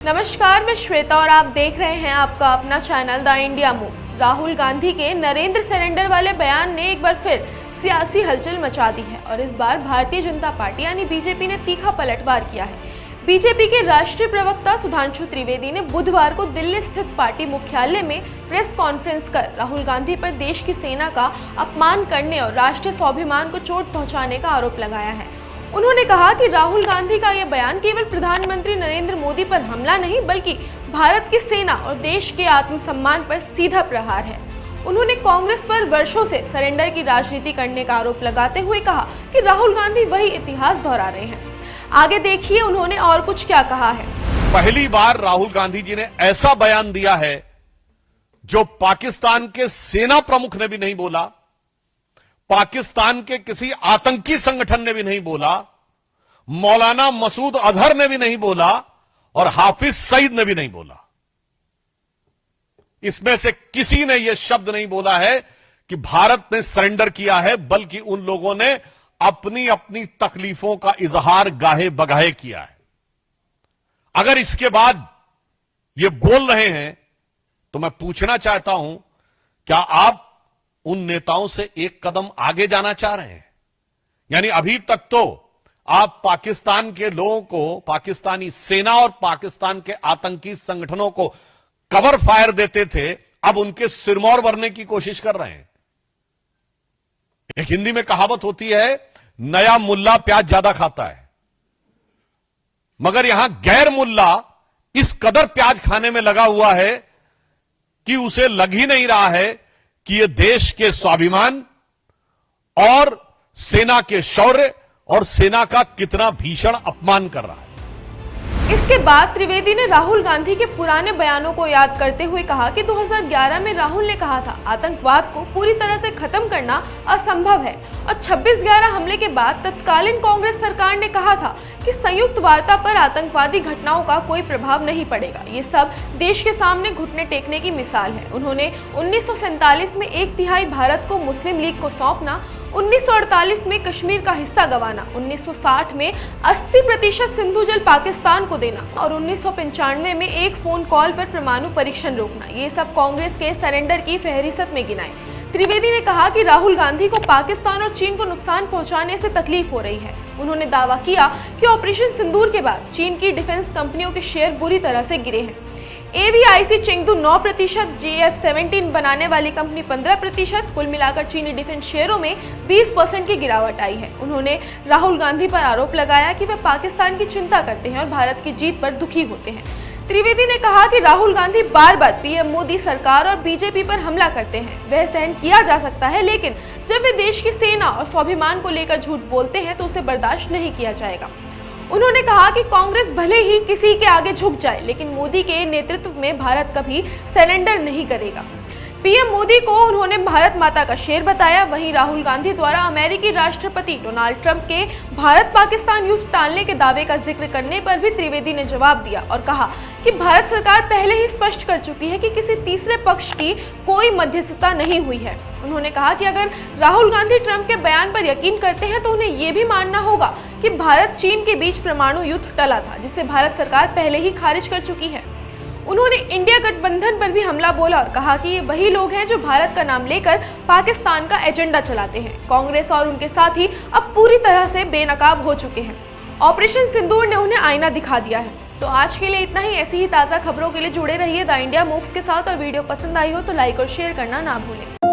नमस्कार, मैं श्वेता और आप देख रहे हैं आपका अपना channel the India moves. Rahul Gandhi के नरेंद्र सरेंडर वाले बयान ने एक बार फिर सियासी हलचल मचा दी है और इस बार भारतीय जनता पार्टी यानी बीजेपी ने तीखा पलटवार किया है। बीजेपी के राष्ट्रीय प्रवक्ता सुधांशु त्रिवेदी ने बुधवार को दिल्ली स्थित पार्टी मुख्यालय में प्रेस कॉन्फ्रेंस कर राहुल गांधी पर देश की सेना का अपमान करने और राष्ट्रीय स्वाभिमान को चोट पहुंचाने का आरोप लगाया है। उन्होंने कहा कि राहुल गांधी का यह बयान केवल प्रधानमंत्री नरेंद्र मोदी पर हमला नहीं बल्कि भारत की सेना और देश के आत्मसम्मान पर सीधा प्रहार है। उन्होंने कांग्रेस पर वर्षों से सरेंडर की राजनीति करने का आरोप लगाते हुए कहा कि राहुल गांधी वही इतिहास दोहरा रहे हैं। आगे देखिए उन्होंने और कुछ क्या कहा है। पहली बार राहुल गांधी जी ने ऐसा बयान दिया है जो पाकिस्तान के सेना प्रमुख ने भी नहीं बोला, पाकिस्तान के किसी आतंकी संगठन ने भी नहीं बोला, मौलाना मसूद अजहर ने भी नहीं बोला और हाफिज सईद ने भी नहीं बोला। इसमें से किसी ने यह शब्द नहीं बोला है कि भारत ने सरेंडर किया है, बल्कि उन लोगों ने अपनी अपनी तकलीफों का इजहार गाहे बगाहे किया है। अगर इसके बाद ये बोल रहे हैं तो मैं पूछना चाहता हूं, क्या आप उन नेताओं से एक कदम आगे जाना चाह रहे हैं? यानी अभी तक तो आप पाकिस्तान के लोगों को, पाकिस्तानी सेना और पाकिस्तान के आतंकी संगठनों को कवर फायर देते थे, अब उनके सिरमौर भरने की कोशिश कर रहे हैं। एक हिंदी में कहावत होती है, नया मुल्ला प्याज ज्यादा खाता है, मगर यहां गैर मुल्ला इस कदर प्याज खाने में लगा हुआ है कि उसे लग ही नहीं रहा है कि यह देश के स्वाभिमान और सेना के शौर्य और सेना का कितना भीषण अपमान कर रहा है। इसके बाद त्रिवेदी ने राहुल गांधी के पुराने बयानों को याद करते हुए कहा कि 2011 में राहुल ने कहा था आतंकवाद को पूरी तरह से खत्म करना असंभव है और 26/11 हमले के बाद तत्कालीन कांग्रेस सरकार ने कहा था कि संयुक्त वार्ता पर आतंकवादी घटनाओं का कोई प्रभाव नहीं पड़ेगा। ये सब देश के सामने घुटने टेकने की मिसाल है। उन्होंने 1947 में 1/3 भारत को मुस्लिम लीग को सौंपना, 1948 में कश्मीर का हिस्सा गंवाना, 1960 में 80% सिंधु जल पाकिस्तान को देना और 1995 में एक फोन कॉल पर परमाणु परीक्षण रोकना, ये सब कांग्रेस के सरेंडर की फहरिस्त में गिनाए। त्रिवेदी ने कहा कि राहुल गांधी को पाकिस्तान और चीन को नुकसान पहुंचाने से तकलीफ हो रही है। उन्होंने दावा किया कि ऑपरेशन सिंदूर के बाद चीन की डिफेंस कंपनियों के शेयर बुरी तरह से गिरे हैं। एवीआईसी चेंगदू 9%, JF-17 बनाने वाली कंपनी 15%, कुल मिलाकर चीनी डिफेंस शेयरों में 20% की गिरावट आई है। उन्होंने राहुल गांधी पर आरोप लगाया कि वे पाकिस्तान की चिंता करते हैं और भारत की जीत पर दुखी होते हैं। त्रिवेदी ने कहा कि राहुल गांधी बार बार पीएम मोदी सरकार और बीजेपी पर हमला करते हैं। वह सहन किया जा सकता है, लेकिन जब वे देश की सेना और स्वाभिमान को लेकर झूठ बोलते हैं तो उसे बर्दाश्त नहीं किया जाएगा। उन्होंने कहा कि कांग्रेस भले ही किसी के आगे झुक जाए, लेकिन मोदी के नेतृत्व में भारत कभी सरेंडर नहीं करेगा। पीएम मोदी को उन्होंने भारत माता का शेर बताया। वहीं राहुल गांधी द्वारा अमेरिकी राष्ट्रपति डोनाल्ड ट्रंप के भारत पाकिस्तान युद्ध टालने के दावे का जिक्र करने पर भी त्रिवेदी ने जवाब दिया और कहा कि भारत सरकार पहले ही स्पष्ट कर चुकी है कि किसी तीसरे पक्ष की कोई मध्यस्थता नहीं हुई है। उन्होंने कहा कि अगर राहुल गांधी ट्रंप के बयान पर यकीन करते हैं तो उन्हें यह भी मानना होगा कि भारत चीन के बीच परमाणु युद्ध टला था, जिसे भारत सरकार पहले ही खारिज कर चुकी है। उन्होंने इंडिया गठबंधन पर भी हमला बोला और कहा कि ये वही लोग हैं जो भारत का नाम लेकर पाकिस्तान का एजेंडा चलाते हैं। कांग्रेस और उनके साथी अब पूरी तरह से बेनकाब हो चुके हैं। ऑपरेशन सिंदूर ने उन्हें आईना दिखा दिया है। तो आज के लिए इतना ही। ऐसी ही ताज़ा खबरों के लिए जुड़े रहिए द इंडिया मूव्स के साथ और वीडियो पसंद आई हो तो लाइक और शेयर करना ना भूलें।